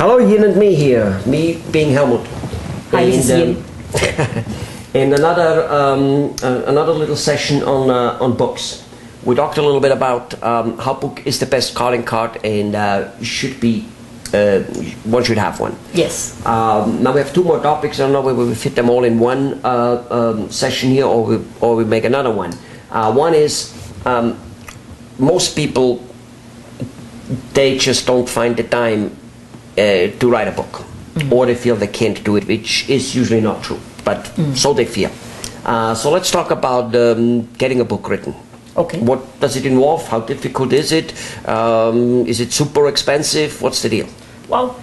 Hello, Yin and me here. Me being Helmut. Hi, this is Yin. In another little session on books. We talked a little bit about how book is the best calling card and should be one should have one. Yes. Now we have two more topics. I don't know whether we fit them all in one session here or we make another one. One is most people, they just don't find the time to write a book, or they feel they can't do it, which is usually not true, but so they feel. So let's talk about getting a book written. Okay. What does it involve? How difficult is it? Is it super expensive? What's the deal? Well,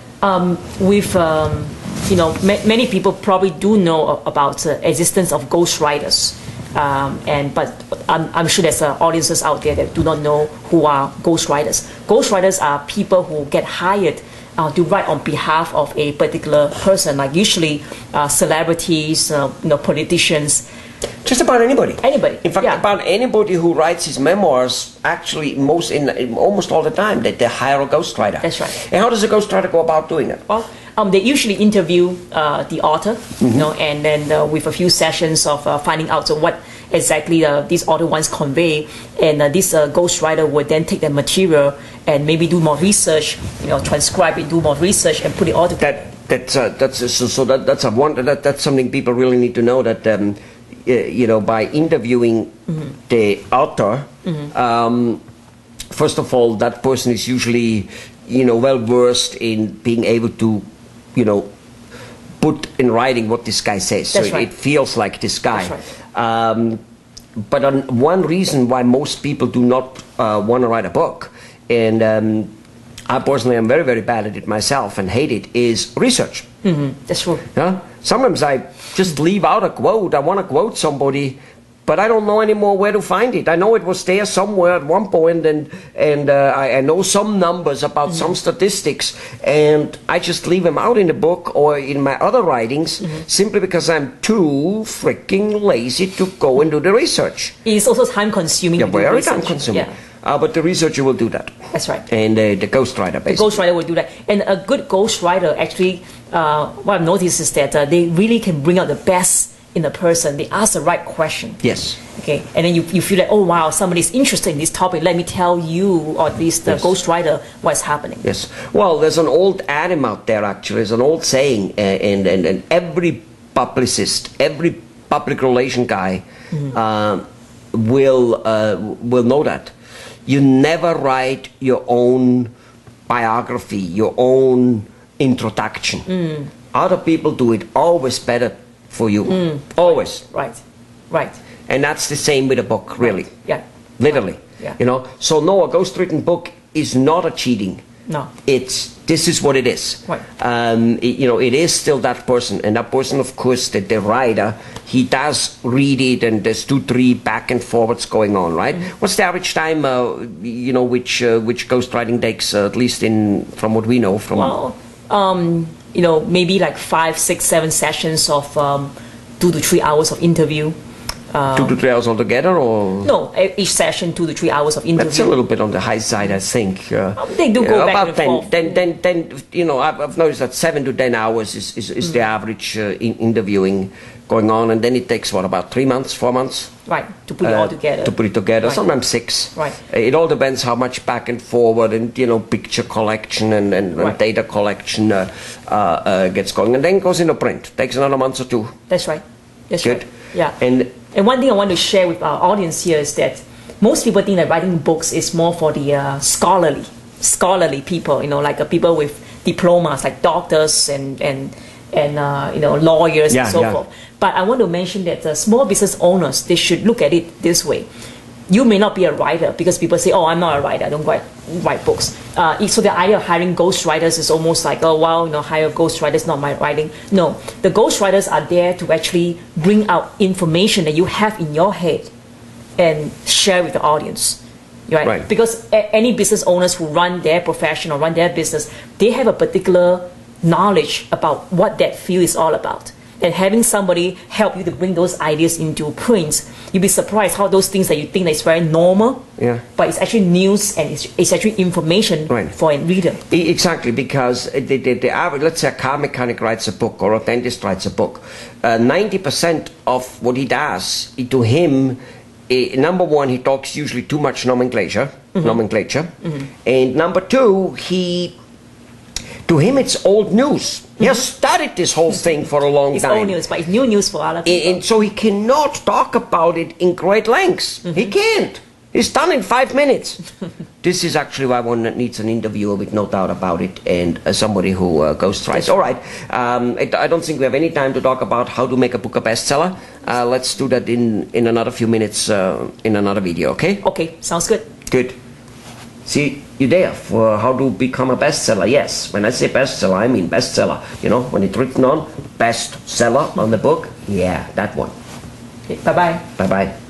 many people probably do know about the existence of ghostwriters, but I'm sure there's audiences out there that do not know who are ghostwriters. Ghostwriters are people who get hired to write on behalf of a particular person, like usually celebrities, politicians. Just about anybody. Anybody. In fact, about anybody who writes his memoirs, actually, almost all the time, they hire a ghostwriter. That's right. And how does a ghostwriter go about doing it? Well, they usually interview the author, and then with a few sessions of finding out what exactly this author wants to convey, and this ghostwriter would then take the material and maybe do more research, transcribe it, do more research, and put it all together. That's something people really need to know, that by interviewing the author, first of all, that person is usually well versed in being able to put in writing what this guy says. That's so right. It feels like this guy. That's right. But one reason why most people do not want to write a book, and I personally am very, very bad at it myself and hate it, is research. That's true. Yeah? Sometimes I just leave out a quote. I want to quote somebody, but I don't know anymore where to find it. I know it was there somewhere at one point, and I know some numbers about some statistics, and I just leave them out in the book or in my other writings simply because I'm too freaking lazy to go and do the research. It's also time-consuming. Yeah, very time-consuming. Yeah. But the researcher will do that. That's right. And the ghostwriter, basically. The ghostwriter will do that. And a good ghostwriter, actually, what I've noticed is that they really can bring out the best in a person. They ask the right question. Yes. Okay. And then you feel like, oh, wow, somebody's interested in this topic. Let me tell you, or at least the ghostwriter, what's happening. Yes. Well, there's an old adage out there, actually. There's an old saying, and every publicist, every public relation guy will know that. You never write your own biography, your own introduction. Other people do it always better for you. Always. Right. Right. And that's the same with a book, really. Right. Yeah. Literally. Right. Yeah. So no, a ghostwritten book is not a cheating. No. This is what it is. Right. It is still that person, and that person, of course, the writer, he does read it, and there's 2-3 back and forwards going on, right? What's the average time, which ghostwriting takes, at least from what we know from? Well, maybe like 5, 6, 7 sessions of 2 to 3 hours of interview. 2 to 3 hours altogether, or? No, each session 2 to 3 hours of interview. That's a little bit on the high side, I think. They do go back and forth. Then, I've noticed that 7 to 10 hours is the average interviewing going on, and then it takes, about 3 months, 4 months? Right, to put it all together. To put it together, right. Sometimes 6. Right. It all depends how much back and forward and, picture collection and data collection gets going. And then it goes into print. Takes another month or 2. That's right. That's Good. right. Yeah. And one thing I want to share with our audience here is that most people think that writing books is more for the scholarly people, like people with diplomas, like doctors and lawyers and so forth. But I want to mention that small business owners, they should look at it this way. You may not be a writer because people say, oh, I'm not a writer, I don't write books. So the idea of hiring ghostwriters is almost like, oh, well, hire ghostwriters, not my writing. No, the ghostwriters are there to actually bring out information that you have in your head and share with the audience. Right? Because any business owners who run their profession or run their business, they have a particular knowledge about what that field is all about. and having somebody help you to bring those ideas into print, you'll be surprised how those things that you think that is very normal, but it's actually news and it's actually information for a reader. Exactly, because the average, let's say a car mechanic writes a book or a dentist writes a book, 90% of what he does, to him, number one, he talks usually too much nomenclature, and number two, to him it's old news. He has studied this whole thing for a long time. It's old news, but it's new news for other people. And so he cannot talk about it in great lengths. He can't. It's done in 5 minutes. This is actually why one needs an interviewer with no doubt about it, and somebody who ghostwrites. All right. I don't think we have any time to talk about how to make a book a bestseller. Let's do that in another few minutes in another video, okay? Okay, sounds good. Good. See you there for how to become a bestseller. Yes, when I say bestseller, I mean bestseller. You know, when it's written on bestseller on the book, yeah, that one. Okay, bye-bye. Bye-bye.